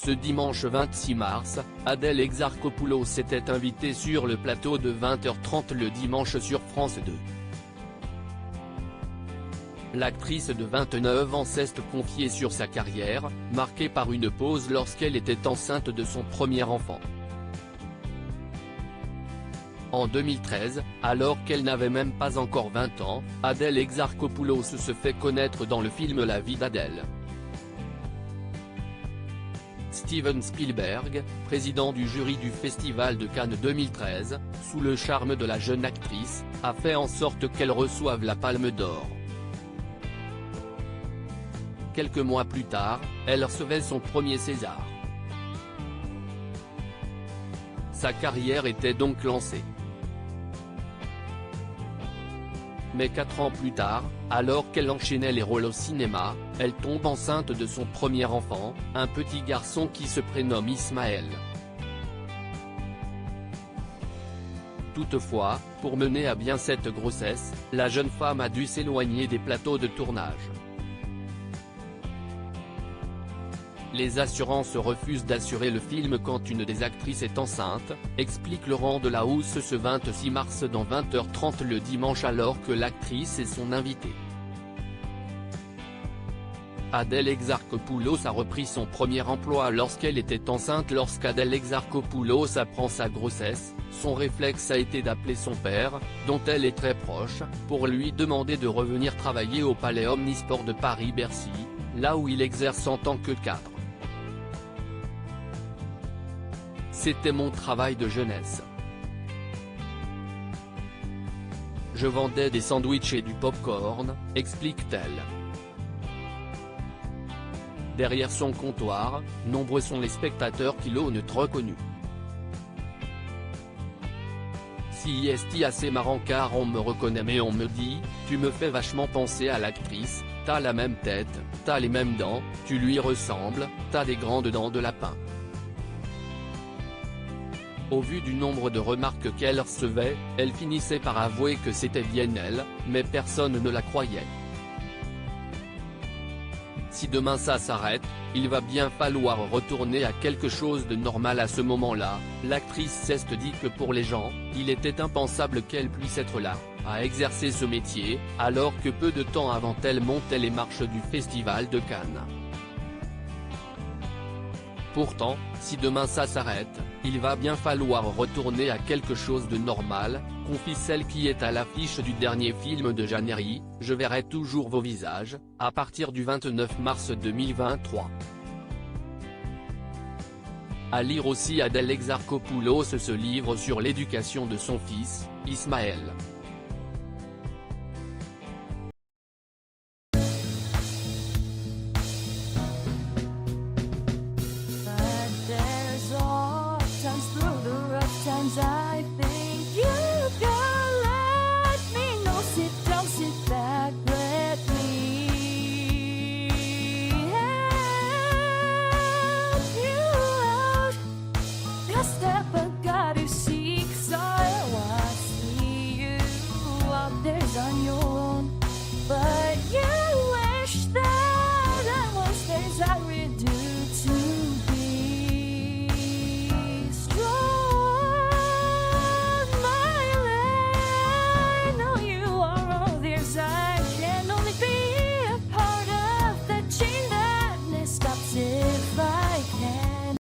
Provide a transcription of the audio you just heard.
Ce dimanche 26 mars, Adèle Exarchopoulos était invitée sur le plateau de 20h30 le dimanche sur France 2. L'actrice de 29 ans s'est confiée sur sa carrière, marquée par une pause lorsqu'elle était enceinte de son premier enfant. En 2013, alors qu'elle n'avait même pas encore 20 ans, Adèle Exarchopoulos se fait connaître dans le film La vie d'Adèle. Steven Spielberg, président du jury du Festival de Cannes 2013, sous le charme de la jeune actrice, a fait en sorte qu'elle reçoive la Palme d'Or. Quelques mois plus tard, elle recevait son premier César. Sa carrière était donc lancée. Mais 4 ans plus tard, alors qu'elle enchaînait les rôles au cinéma, elle tombe enceinte de son premier enfant, un petit garçon qui se prénomme Ismaël. Toutefois, pour mener à bien cette grossesse, la jeune femme a dû s'éloigner des plateaux de tournage. Les assurances refusent d'assurer le film quand une des actrices est enceinte, explique Laurent Delahousse ce 26 mars dans 20h30 le dimanche alors que l'actrice est son invitée. Adèle Exarchopoulos a repris son premier emploi lorsqu'elle était enceinte. Lorsqu'Adèle Exarchopoulos apprend sa grossesse, son réflexe a été d'appeler son père, dont elle est très proche, pour lui demander de revenir travailler au Palais Omnisport de Paris-Bercy, là où il exerce en tant que cadre. C'était mon travail de jeunesse. Je vendais des sandwichs et du pop-corn, explique-t-elle. Derrière son comptoir, nombreux sont les spectateurs qui l'ont reconnu. Si c'est assez marrant car on me reconnaît mais on me dit, tu me fais vachement penser à l'actrice, t'as la même tête, t'as les mêmes dents, tu lui ressembles, t'as des grandes dents de lapin. Au vu du nombre de remarques qu'elle recevait, elle finissait par avouer que c'était bien elle, mais personne ne la croyait. Si demain ça s'arrête, il va bien falloir retourner à quelque chose de normal. À ce moment-là, l'actrice s'est dit que pour les gens, il était impensable qu'elle puisse être là, à exercer ce métier, alors que peu de temps avant elle montait les marches du Festival de Cannes. Pourtant, si demain ça s'arrête, il va bien falloir retourner à quelque chose de normal, confie celle qui est à l'affiche du dernier film de Jeannery, Je verrai toujours vos visages, à partir du 29 mars 2023. À lire aussi Adèle Exarchopoulos se livre sur l'éducation de son fils, Ismaël.